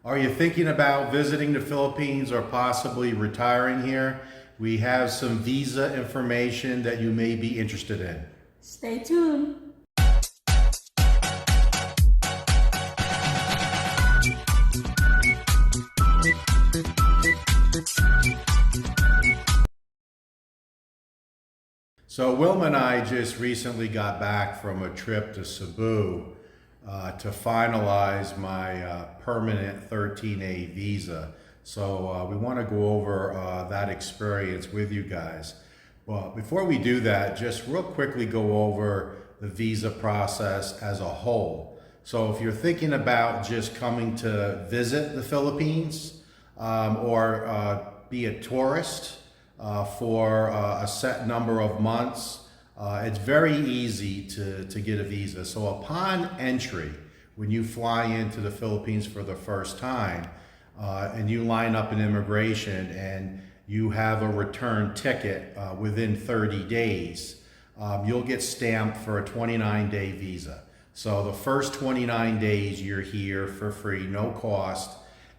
Are you thinking about visiting the Philippines or possibly retiring here? We have some visa information that you may be interested in. Stay tuned. So Wilma and I just recently got back from a trip to Cebu to finalize my permanent 13A visa. So we want to go over that experience with you guys. But before we do that, just real quickly go over the visa process as a whole. So if you're thinking about just coming to visit the Philippines or be a tourist, for a set number of months. It's very easy to get a visa. So upon entry, when you fly into the Philippines for the first time, and you line up in immigration and you have a return ticket within 30 days, you'll get stamped for a 29-day visa. So the first 29 days you're here for free, no cost,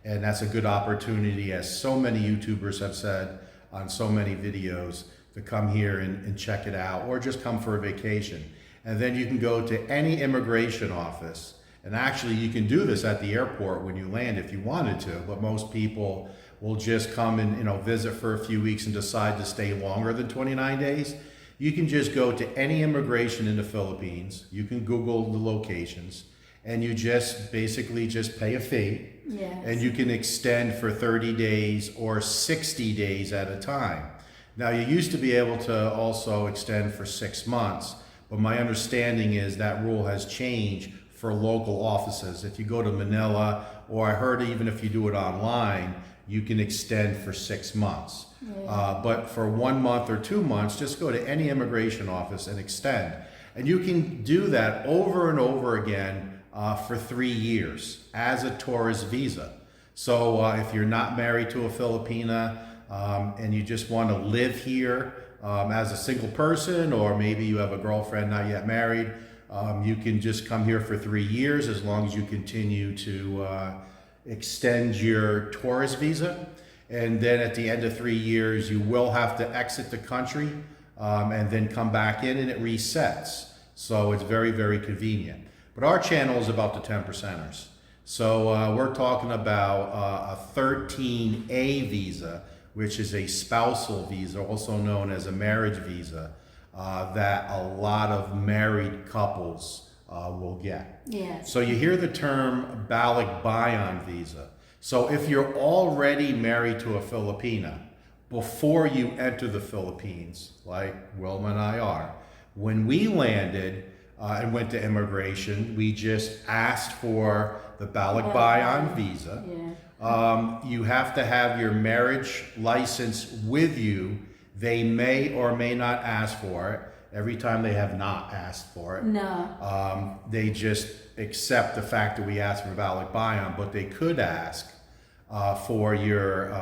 and that's a good opportunity, as so many YouTubers have said on so many videos, to come here and check it out, or just come for a vacation. And then you can go to any immigration office, and actually you can do this at the airport when you land if you wanted to, but most people will just come and visit for a few weeks and decide to stay longer than 29 days. You can just go to any immigration in the Philippines. You can Google the locations, and you just basically just pay a fee. Yes. And you can extend for 30 days or 60 days at a time. Now, you used to be able to also extend for 6 months, but my understanding is that rule has changed for local offices. If you go to Manila, or I heard even if you do it online, you can extend for 6 months. Yeah. But for 1 month or 2 months, just go to any immigration office and extend. And you can do that over and over again for 3 years as a tourist visa. So if you're not married to a Filipina and you just want to live here as a single person, or maybe you have a girlfriend not yet married, you can just come here for 3 years as long as you continue to extend your tourist visa. And then at the end of 3 years, you will have to exit the country and then come back in, and it resets. So it's very, very convenient. But our channel is about the 10 percenters. So we're talking about a 13A visa, which is a spousal visa, also known as a marriage visa, that a lot of married couples will get. Yes. So you hear the term balikbayan visa. So if you're already married to a Filipina before you enter the Philippines, like Wilma and I are, when we landed, and went to immigration, we just asked for the balikbayan visa. Yeah. You have to have your marriage license with you. They may or may not ask for it. Every time they have not asked for it. No. They just accept the fact that we asked for balikbayan, but they could ask for your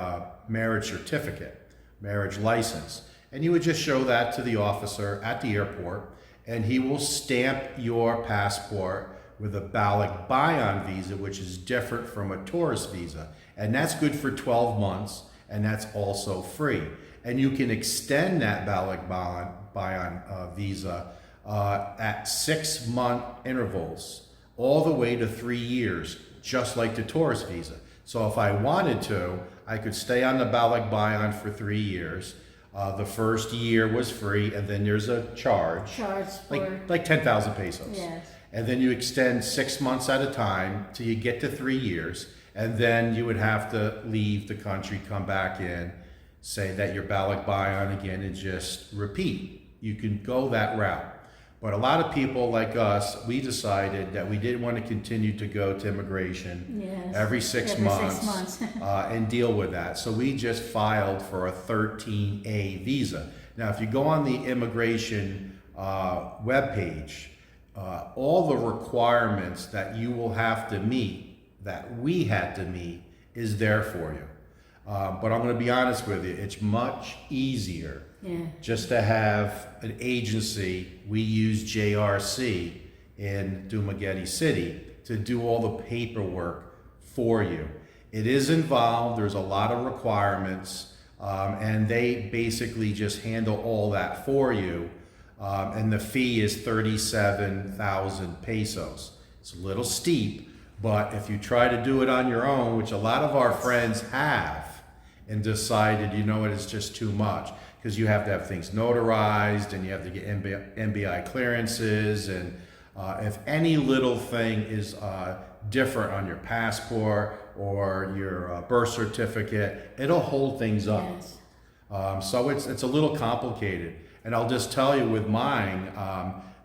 marriage certificate, marriage license. And you would just show that to the officer at the airport, and he will stamp your passport with a balikbayan visa, which is different from a tourist visa. And that's good for 12 months, and that's also free. And you can extend that balikbayan visa at 6-month intervals, all the way to 3 years, just like the tourist visa. So if I wanted to, I could stay on the balikbayan for 3 years. The first year was free, and then there's a charge For like 10,000 pesos. yes. And then you extend 6 months at a time till you get to 3 years, and then you would have to leave the country, come back in, say that you're balikbayan again, and just repeat. You can go that route. But a lot of people like us, we decided that we didn't want to continue to go to immigration Yes. every 6 Every months, 6 months. and deal with that. So we just filed for a 13A visa. Now, if you go on the immigration webpage, all the requirements that you will have to meet, that we had to meet, is there for you. But I'm going to be honest with you, it's much easier just to have an agency. We use JRC in Dumaguete City to do all the paperwork for you. It is involved. There's a lot of requirements, and they basically just handle all that for you. And the fee is 37,000 pesos. It's a little steep, but if you try to do it on your own, which a lot of our friends have, and decided, you know what, it's just too much, because you have to have things notarized and you have to get MBI clearances, and if any little thing is different on your passport or your birth certificate, it'll hold things up. Yes. So it's a little complicated. And I'll just tell you, with mine,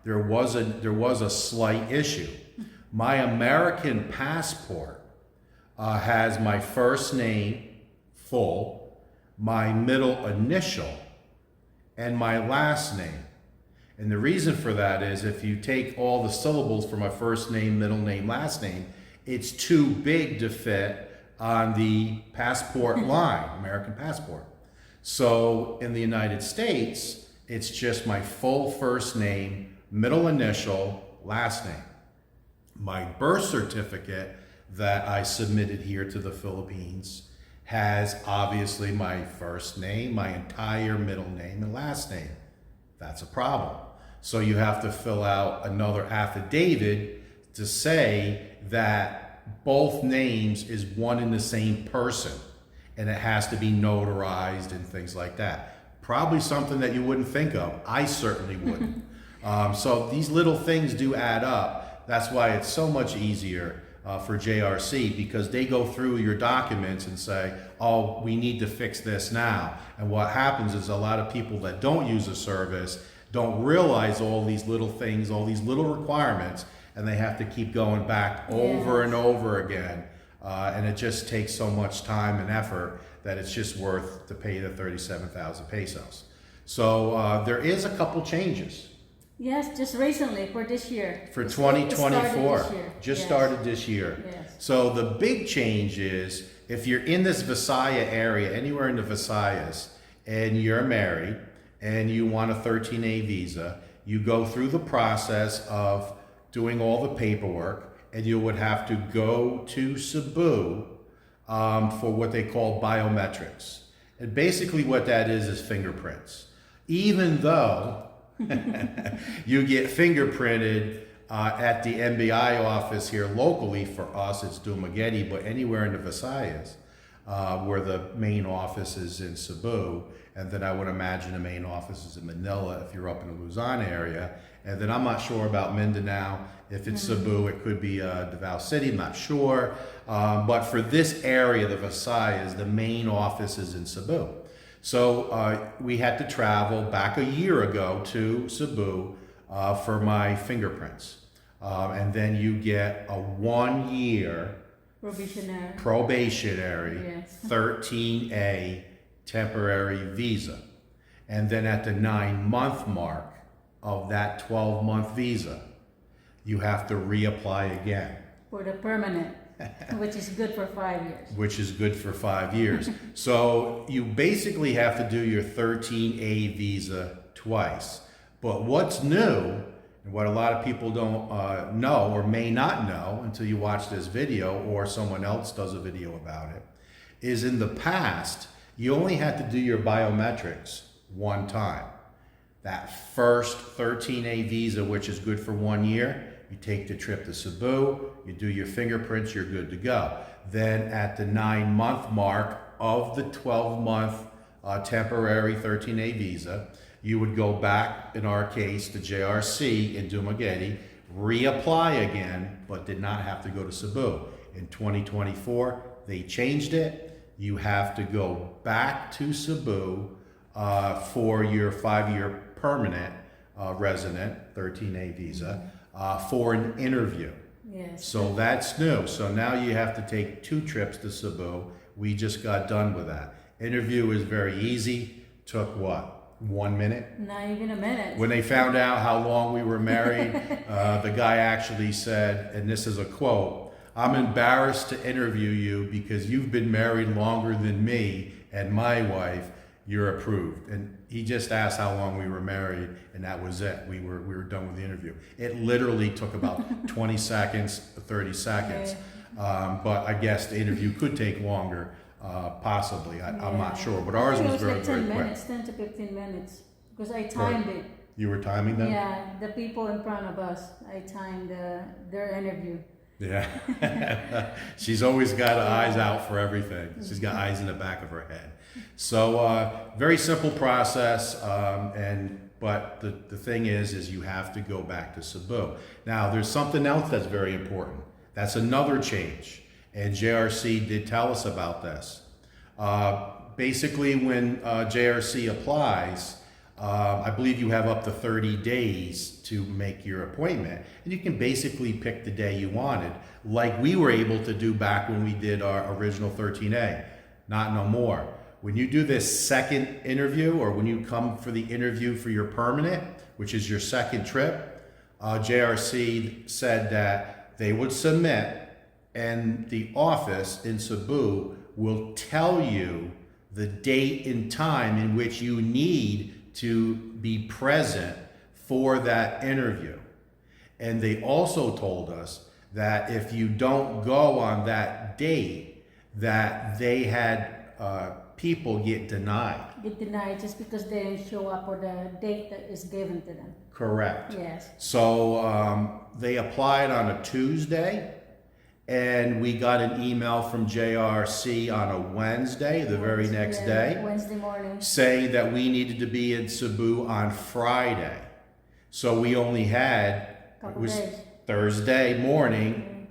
there was a slight issue. My American passport has my first name full, my middle initial, and my last name. And the reason for that is, if you take all the syllables for my first name, middle name, last name, it's too big to fit on the passport line, American passport. So in the United States, it's just my full first name, middle initial, last name. My birth certificate that I submitted here to the Philippines has obviously my first name, my entire middle name, and last name. That's a problem. So you have to fill out another affidavit to say that both names is one and the same person, and it has to be notarized and things like that. Probably something that you wouldn't think of. I certainly wouldn't. So these little things do add up. That's why it's so much easier for JRC, because they go through your documents and say, oh, we need to fix this now. And what happens is, a lot of people that don't use the service don't realize all these little things, all these little requirements, and they have to keep going back over and over again. And it just takes so much time and effort that it's just worth to pay the 37,000 pesos. So there is a couple changes. Yes, just recently for this year. For It 2024. started this year. Just Yes. started this year. Yes. So the big change is, if you're in this Visaya area, anywhere in the Visayas, and you're married and you want a 13A visa, you go through the process of doing all the paperwork, and you would have to go to Cebu for what they call biometrics. And basically what that is fingerprints. Even though you get fingerprinted at the MBI office here locally, for us it's Dumaguete, but anywhere in the Visayas, where the main office is in Cebu, and then I would imagine the main office is in Manila if you're up in the Luzon area, and then I'm not sure about Mindanao. If it's Cebu, it could be Davao City, I'm not sure. But for this area, the Visayas, the main office is in Cebu. So we had to travel back a year ago to Cebu for my fingerprints. And then you get a 1 year probationary Yes. 13A temporary visa. And then at the 9-month mark of that 12-month visa, you have to reapply again. For the permanent, which is good for 5 years. Which is good for 5 years. So you basically have to do your 13A visa twice. But what's new, and what a lot of people don't know or may not know until you watch this video or someone else does a video about it, is in the past, you only had to do your biometrics one time. That first 13A visa, which is good for 1 year, you take the trip to Cebu, you do your fingerprints, you're good to go. Then at the 9-month mark of the 12-month temporary 13A visa, you would go back, in our case, to JRC in Dumaguete, reapply again, but did not have to go to Cebu. In 2024, they changed it. You have to go back to Cebu for your 5-year permanent resident 13A visa for an interview. Yes. So that's new. So now you have to take 2 trips to Cebu. We just got done with that. Interview is very easy. Took what? 1 minute? Not even a minute. When they found out how long we were married, the guy actually said, and this is a quote, "I'm embarrassed to interview you because you've been married longer than me and my wife. You're approved." And he just asked how long we were married, and that was it. We were done with the interview. It literally took about 20 seconds, 30 seconds. Okay. But I guess the interview could take longer, possibly. I'm not Yeah. sure, but ours I think was it very, like very 10 quick. minutes, 10 to 15 minutes, because I timed it. You were timing them? Yeah, the people in front of us, I timed their interview. Yeah. She's always got eyes out for everything. She's got eyes in the back of her head. So, very simple process. But the thing is you have to go back to Cebu. Now, there's something else that's very important. That's another change. And JRC did tell us about this. Basically, when JRC applies, I believe you have up to 30 days to make your appointment. And you can basically pick the day you wanted, like we were able to do back when we did our original 13A. Not no more. When you do this second interview, or when you come for the interview for your permanent, which is your second trip, JRC said that they would submit, and the office in Cebu will tell you the date and time in which you need to be present for that interview. And they also told us that if you don't go on that date, that they had people get denied. Get denied just because they didn't show up or the date that is given to them. Correct. Yes. So they applied on a Tuesday, and we got an email from JRC on a Wednesday, the very next day, Wednesday morning. saying that we needed to be in Cebu on Friday. So we only had, it Couple was days. Thursday morning,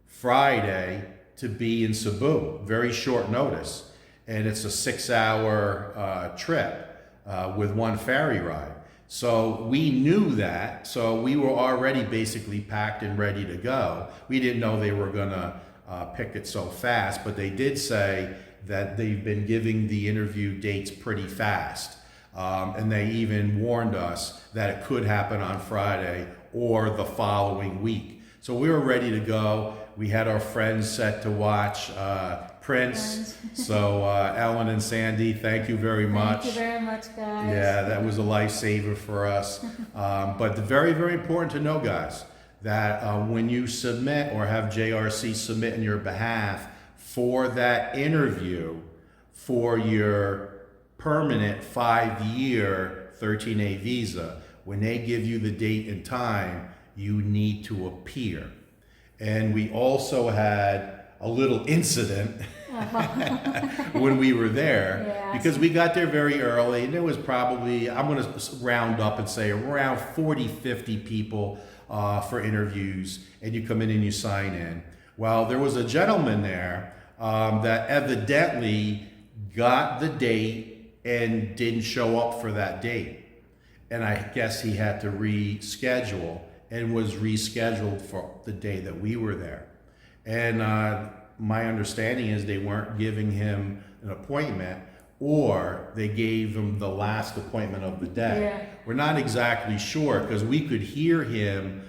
Friday to be in Cebu. Very short notice. And it's a 6-hour trip with one ferry ride. So we knew that. So we were already basically packed and ready to go. We didn't know they were going to pick it so fast, but they did say that they've been giving the interview dates pretty fast. And they even warned us that it could happen on Friday or the following week. So we were ready to go. We had our friends set to watch Prince. So Ellen and Sandy, thank you very much. Thank you very much, guys. Yeah, that was a lifesaver for us. But very, very important to know, guys, that when you submit or have JRC submit in your behalf for that interview for your permanent 5-year 13A visa, when they give you the date and time, you need to appear. And we also had a little incident when we were there, Yes. because we got there very early, and there was probably, I'm going to round up and say around 40, 50 people for interviews, and you come in and you sign in. Well, there was a gentleman there that evidently got the date and didn't show up for that date. And I guess he had to reschedule, and was rescheduled for the day that we were there. And my understanding is they weren't giving him an appointment, or they gave him the last appointment of the day. Yeah. We're not exactly sure, because we could hear him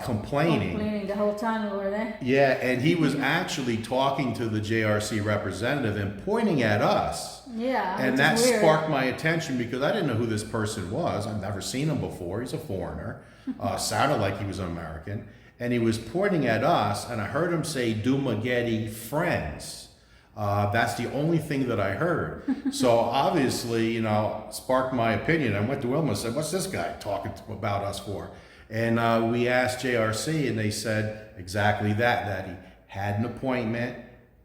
complaining. Complaining the whole time we were there. Yeah, and he was actually talking to the JRC representative and pointing at us. Yeah, And which that is weird. sparked my attention, because I didn't know who this person was. I've never seen him before. He's a foreigner. Sounded like he was an American. And he was pointing at us, and I heard him say, Dumagetti friends. That's the only thing that I heard. So obviously, sparked my opinion. I went to Wilma and said, what's this guy talking about us for? And we asked JRC, and they said exactly that he had an appointment,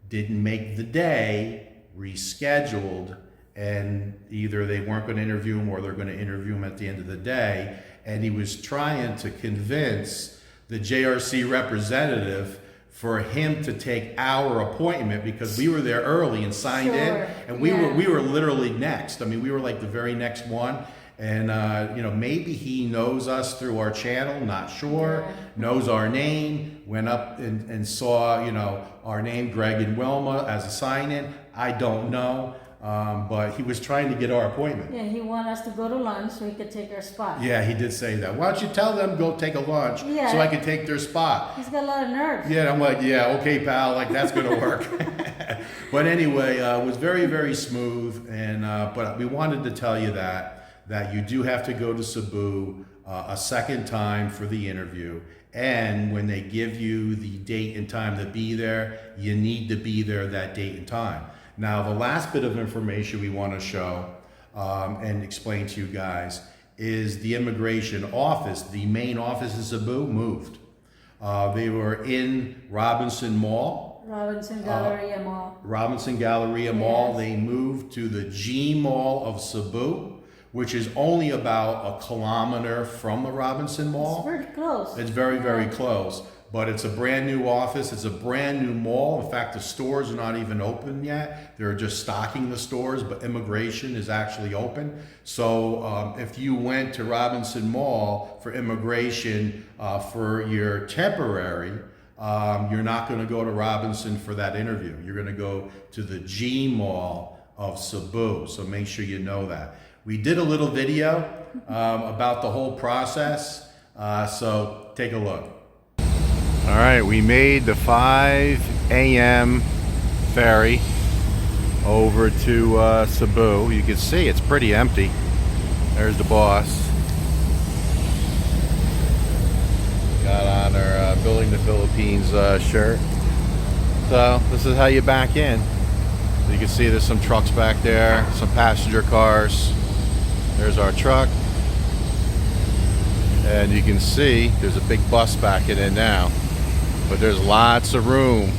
didn't make the day, rescheduled, and either they weren't going to interview him or they're going to interview him at the end of the day. And he was trying to convince the JRC representative for him to take our appointment, because we were there early and signed in, Sure, and we yeah. were literally next. I mean, we were like the very next one. And maybe he knows us through our channel, not sure, Yeah. knows our name, went up and saw, our name, Greg and Wilma, as a sign-in. I don't know, but he was trying to get our appointment. Yeah, he wanted us to go to lunch so he could take our spot. Yeah, he did say that. Why don't you tell them go take a lunch Yeah. so I can take their spot? He's got a lot of nerve. Yeah, I'm like, yeah, okay, pal, like that's gonna work. But anyway, it was very, very smooth, and but we wanted to tell you that you do have to go to Cebu a second time for the interview, And when they give you the date and time to be there, you need to be there that date and time. Now, the last bit of information we want to show and explain to you guys is the immigration office. The main office in Cebu moved. They were in Robinson Mall. Robinson Galleria Mall. Robinson Galleria Mall. Yes. They moved to the G Mall of Cebu, which is only about 1 kilometer from the Robinson Mall. It's very close. It's very, very close. But it's a brand new office. It's a brand new mall. In fact, the stores are not even open yet. They're just stocking the stores, but immigration is actually open. So if you went to Robinson Mall for immigration for your temporary, you're not going to go to Robinson for that interview. You're going to go to the G Mall of Cebu. So make sure you know that. We did a little video about the whole process. So take a look. All right, we made the 5 a.m. ferry over to Cebu. You can see it's pretty empty. There's the boss. Got on her Building the Philippines shirt. So this is how you back in. You can see there's some trucks back there, some passenger cars. There's our truck. And you can see there's a big bus backing in now. But there's lots of room,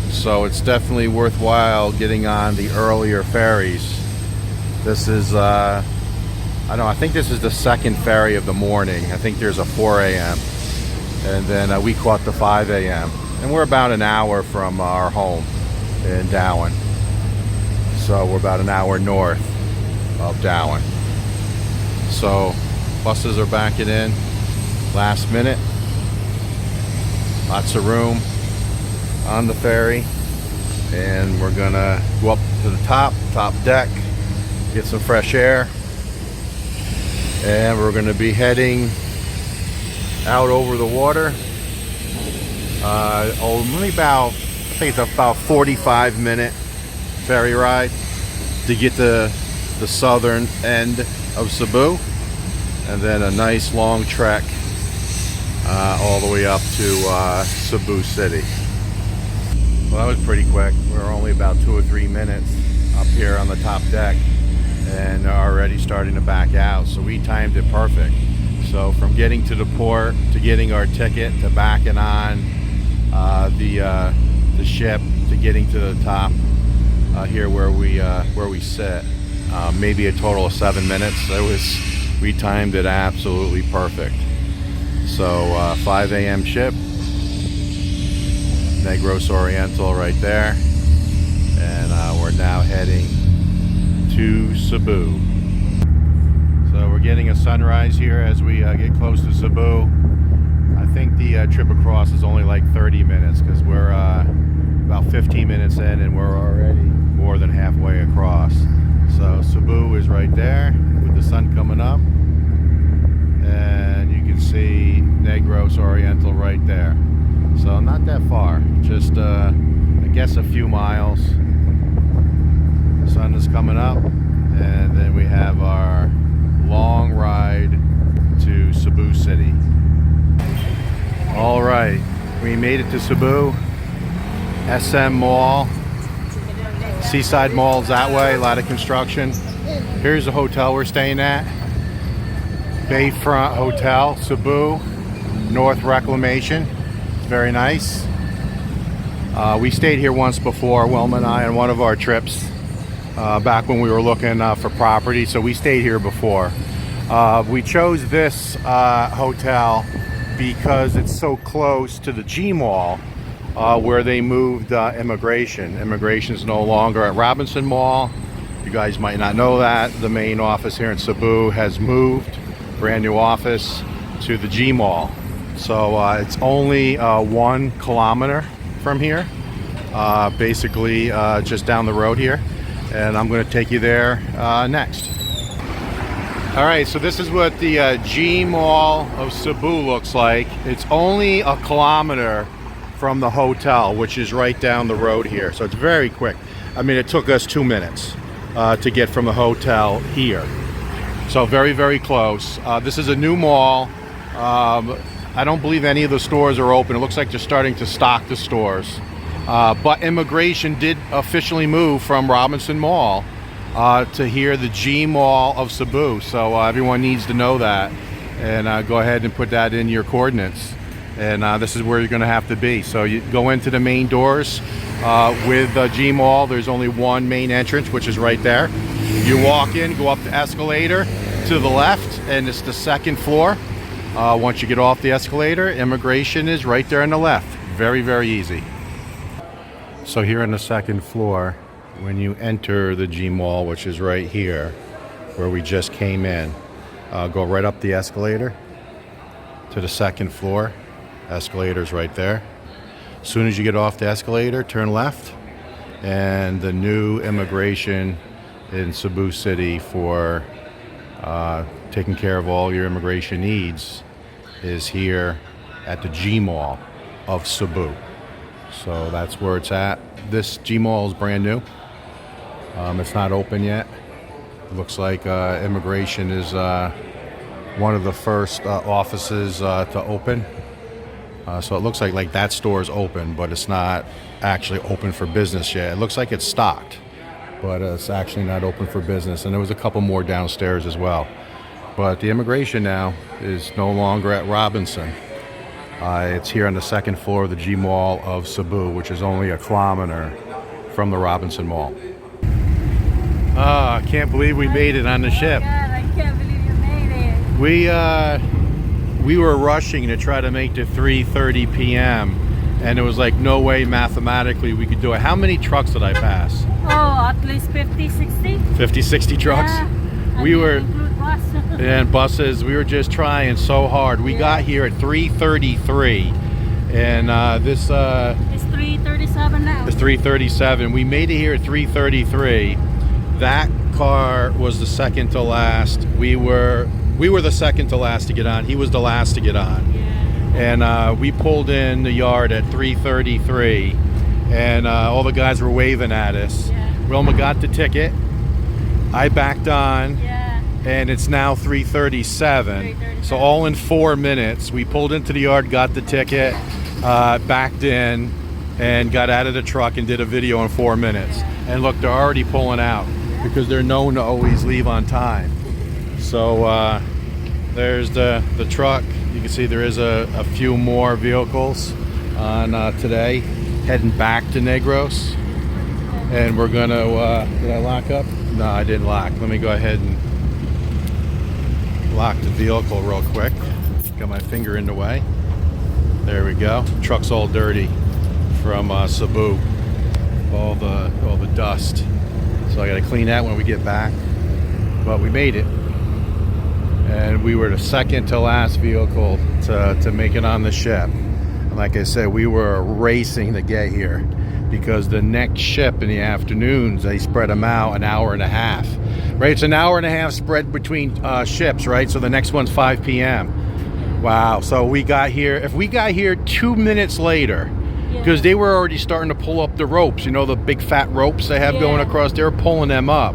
so it's definitely worthwhile getting on the earlier ferries. This is, I think this is the second ferry of the morning. I think there's a 4 a.m. and then we caught the 5 a.m. and we're about an hour from our home in Darwin. So we're about an hour north of Darwin. So buses are backing in last minute. Lots of room on the ferry, and we're gonna go up to the top deck, get some fresh air, and we're gonna be heading out over the water. Only about, I think it's about 45-minute ferry ride to get to the southern end of Cebu, and then a nice long trek all the way up to Cebu City. Well, that was pretty quick. We were only about 2 or 3 minutes up here on the top deck and already starting to back out. So we timed it perfect. So from getting to the port to getting our ticket to backing on the ship to getting to the top here where we sit, maybe a total of 7 minutes. We timed it absolutely perfect. So 5 a.m. ship, Negros Oriental right there, and we're now heading to Cebu. So we're getting a sunrise here as we get close to Cebu. I think the trip across is only like 30 minutes because we're about 15 minutes in and we're already more than halfway across. So Cebu is right there with the sun coming up, and you can see Negros Oriental right there. So not that far, just I guess a few miles. The sun is coming up, and then we have our long ride to Cebu City. All right, we made it to Cebu. SM Mall, Seaside Mall's that way, a lot of construction. Here's the hotel we're staying at. Bayfront Hotel, Cebu, North Reclamation. It's very nice. We stayed here once before, Wilma and I, on one of our trips back when we were looking for property, so we stayed here before. We chose this hotel because it's so close to the G Mall where they moved immigration. Immigration is no longer at Robinson Mall. You guys might not know that. The main office here in Cebu has moved, brand new office, to the G Mall. So it's only 1 kilometer from here, basically just down the road here. And I'm going to take you there next. All right, so this is what the G Mall of Cebu looks like. It's only 1 kilometer from the hotel, which is right down the road here. So it's very quick. I mean, it took us 2 minutes to get from the hotel here. So very, very close. This is a new mall. I I don't believe any of the stores are open. It looks like they're starting to stock the stores. But immigration did officially move from Robinson Mall to here, the G Mall of Cebu. So everyone needs to know that. And go ahead and put that in your coordinates. And this is where you're going to have to be. So you go into the main doors with G Mall. There's only one main entrance, which is right there. You walk in, go up the escalator to the left, and it's the second floor. Once you get off the escalator, immigration is right there on the left. Very, very easy. So here on the second floor, when you enter the G Mall, which is right here, where we just came in, go right up the escalator to the second floor. Escalator's right there. As soon as you get off the escalator, turn left, and the new immigration in Cebu City for taking care of all your immigration needs is here at the G Mall of Cebu. So that's where it's at. This G Mall is brand new. It's not open yet. Looks like immigration is one of the first offices to open. So it looks like that store is open, but it's not actually open for business yet. It looks like it's stocked, but it's actually not open for business. And there was a couple more downstairs as well. But the immigration now is no longer at Robinson. It's here on the second floor of the G Mall of Cebu, which is only a kilometer from the Robinson Mall. I can't believe we made it on the ship. Oh my God, I can't believe you made it. We were rushing to try to make to 3:30 p.m. and it was like no way mathematically we could do it. How many trucks did I pass? Oh, at least 50, 60. 50, 60 trucks? Yeah. We were, include bus. and buses, we were just trying so hard. We got here at 3:33 and this It's 3:37 now. it's 3:37. We made it here at 3:33. That car was the second to last. We were the second to last to get on. He was the last to get on. Yeah. And we pulled in the yard at 3:33 and all the guys were waving at us. Yeah. Wilma got the ticket. I backed on. Yeah. And it's now 3:37. 3:37. So all in 4 minutes, we pulled into the yard, got the ticket, backed in, and got out of the truck and did a video in 4 minutes. And look, they're already pulling out because they're known to always leave on time. So there's the truck. You can see there is a few more vehicles on today, heading back to Negros. And we're gonna, did I lock up? No, I didn't lock. Let me go ahead and lock the vehicle real quick. Got my finger in the way. There we go. Truck's all dirty from Cebu. All the dust. So I gotta clean that when we get back. But we made it. And we were the second to last vehicle to make it on the ship. And like I said, we were racing to get here because the next ship in the afternoons, they spread them out an hour and a half. Right, it's an hour and a half spread between ships, right? So the next one's 5 p.m. Wow, so we got here, if we got here 2 minutes later, because they were already starting to pull up the ropes, you know, the big fat ropes they have going across, they were pulling them up.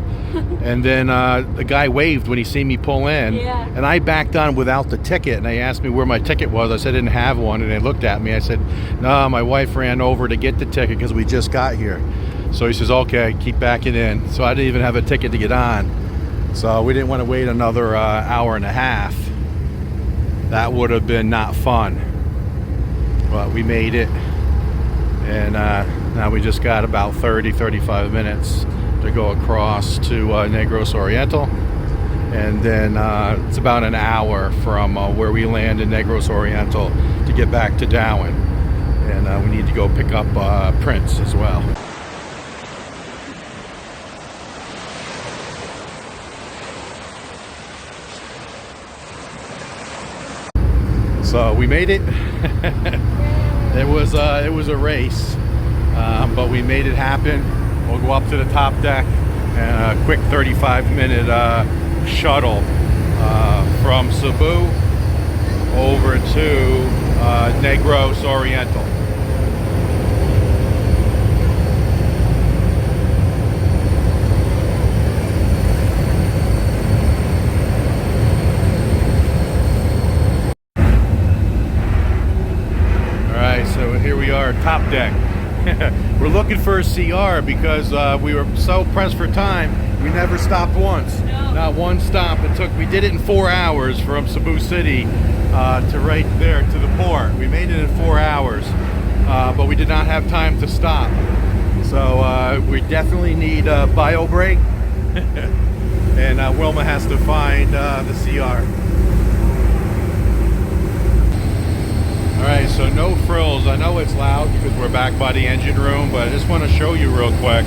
And then the guy waved when he seen me pull in, and I backed on without the ticket, and they asked me where my ticket was. I said I didn't have one, and they looked at me. I said, no, my wife ran over to get the ticket because we just got here. So he says, okay, keep backing in. So I didn't even have a ticket to get on. So we didn't want to wait another hour and a half. That would have been not fun. But we made it. And now we just got about 35 minutes to go across to Negros Oriental. And then it's about an hour from where we land in Negros Oriental to get back to Darwin. And we need to go pick up Prince as well. So we made it. It was a race, but we made it happen. We'll go up to the top deck and a quick 35-minute shuttle from Cebu over to Negros Oriental. looking for a CR because we were so pressed for time. We never stopped once. No. Not one stop. We did it in 4 hours from Cebu City to right there to the port. We made it in 4 hours, but we did not have time to stop. So we definitely need a bio break, and Wilma has to find the CR. All right, so no frills. I know it's loud because we're back by the engine room, but I just want to show you real quick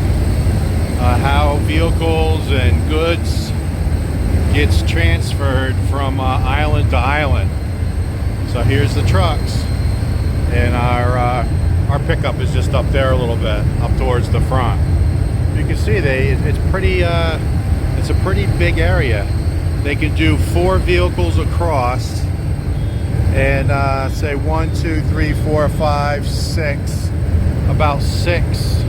how vehicles and goods gets transferred from island to island. So here's the trucks, and our pickup is just up there a little bit, up towards the front. You can see it's a pretty big area. They can do 4 vehicles across, and say 1, 2, 3, 4, 5, 6, about 6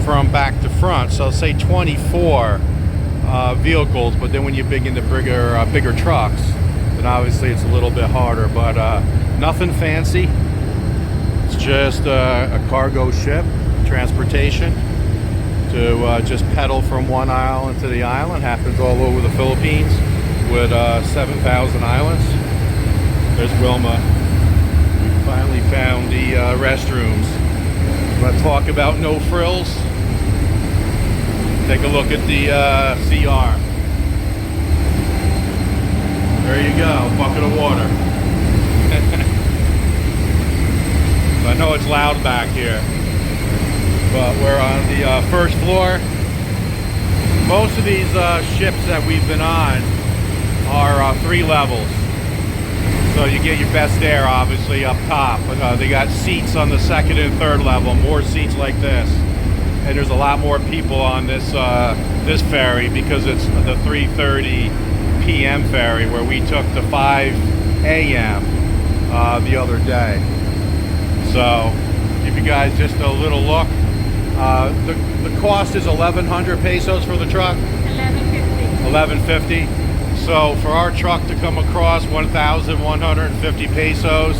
from back to front. So say 24 vehicles, but then when you dig into bigger trucks, then obviously it's a little bit harder, but nothing fancy. It's just a cargo ship, transportation to just pedal from one island to the island. Happens all over the Philippines with 7,000 islands. There's Wilma. We finally found the restrooms. I'm going to talk about no frills. Take a look at the CR. There you go, bucket of water. I know it's loud back here, but we're on the first floor. Most of these ships that we've been on are 3 levels. So you get your best air, obviously, up top. They got seats on the 2nd and 3rd level, more seats like this. And there's a lot more people on this this ferry because it's the 3:30 p.m. ferry where we took the 5 a.m. The other day. So give you guys just a little look. The cost is 1,100 pesos for the truck. 1150. So for our truck to come across 1,150 pesos,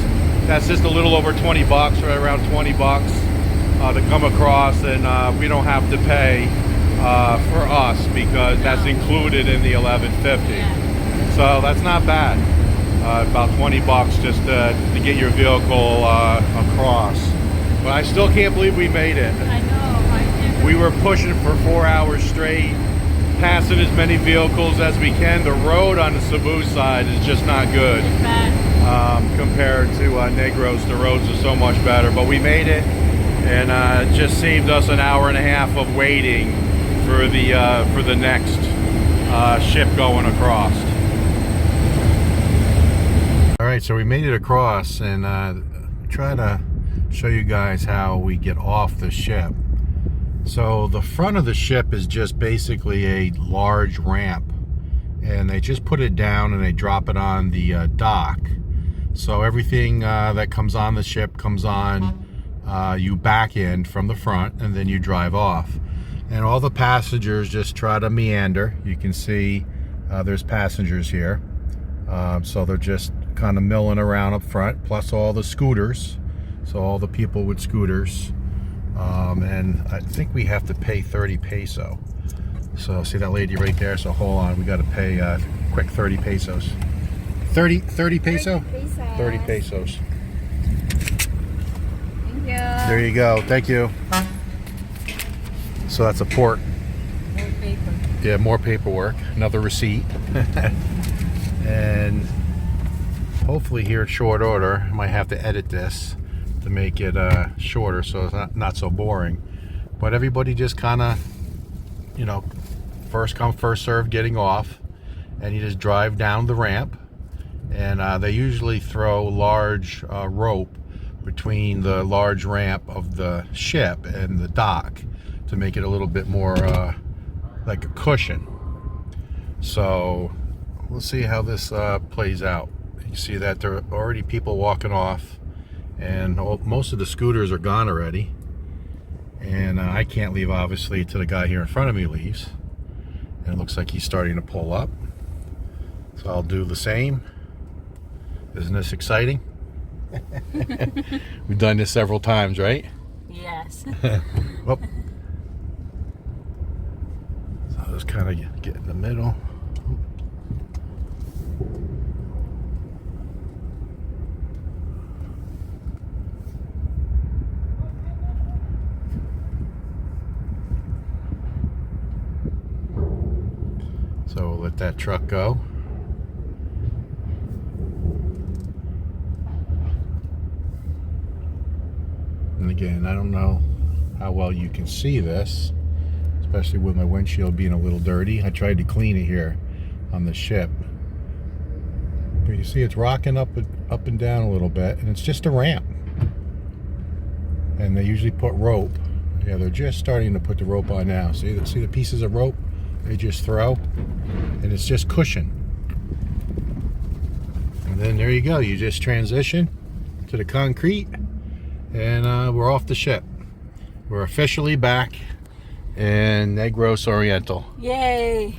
that's just a little over 20 bucks, right around 20 bucks to come across, and we don't have to pay for us because that's included in the 1150. So that's not bad. About 20 bucks just to get your vehicle across. But I still can't believe we made it. I know. We were pushing for 4 hours straight, passing as many vehicles as we can. The road on the Cebu side is just not good. It's bad. Compared to Negros. The roads are so much better, but we made it, and it just saved us an hour and a half of waiting for the next ship going across. All right, so we made it across, and try to show you guys how we get off the ship. So the front of the ship is just basically a large ramp, and they just put it down and they drop it on the dock. So everything that comes on the ship comes on, you back in from the front, and then you drive off. And all the passengers just try to meander. You can see there's passengers here. So they're just kind of milling around up front, plus all the scooters. So all the people with scooters. And I think we have to pay 30 peso. So see that lady right there? So hold on, we got to pay quick 30 pesos. 30 peso? 30 pesos. Thank you. There you go. Thank you. So that's a port. More paper. Yeah, more paperwork. Another receipt. And hopefully here at short order, I might have to edit this to make it shorter so it's not so boring. But everybody just kind of, you know, first come first serve getting off, and you just drive down the ramp, and they usually throw large rope between the large ramp of the ship and the dock to make it a little bit more like a cushion. So we'll see how this plays out. You see that there are already people walking off, and most of the scooters are gone already, and I can't leave obviously till the guy here in front of me leaves, and it looks like he's starting to pull up, so I'll do the same. Isn't this exciting? We've done this several times, right? Yes. Whoop. So I'll just kind of get in the middle. So we'll let that truck go. And again, I don't know how well you can see this, especially with my windshield being a little dirty. I tried to clean it here on the ship. But you see it's rocking up and down a little bit, and it's just a ramp. And they usually put rope. Yeah, they're just starting to put the rope on now. See the pieces of rope they just throw? And it's just cushion. And then there you go. You just transition to the concrete, and we're off the ship. We're officially back in Negros Oriental. Yay!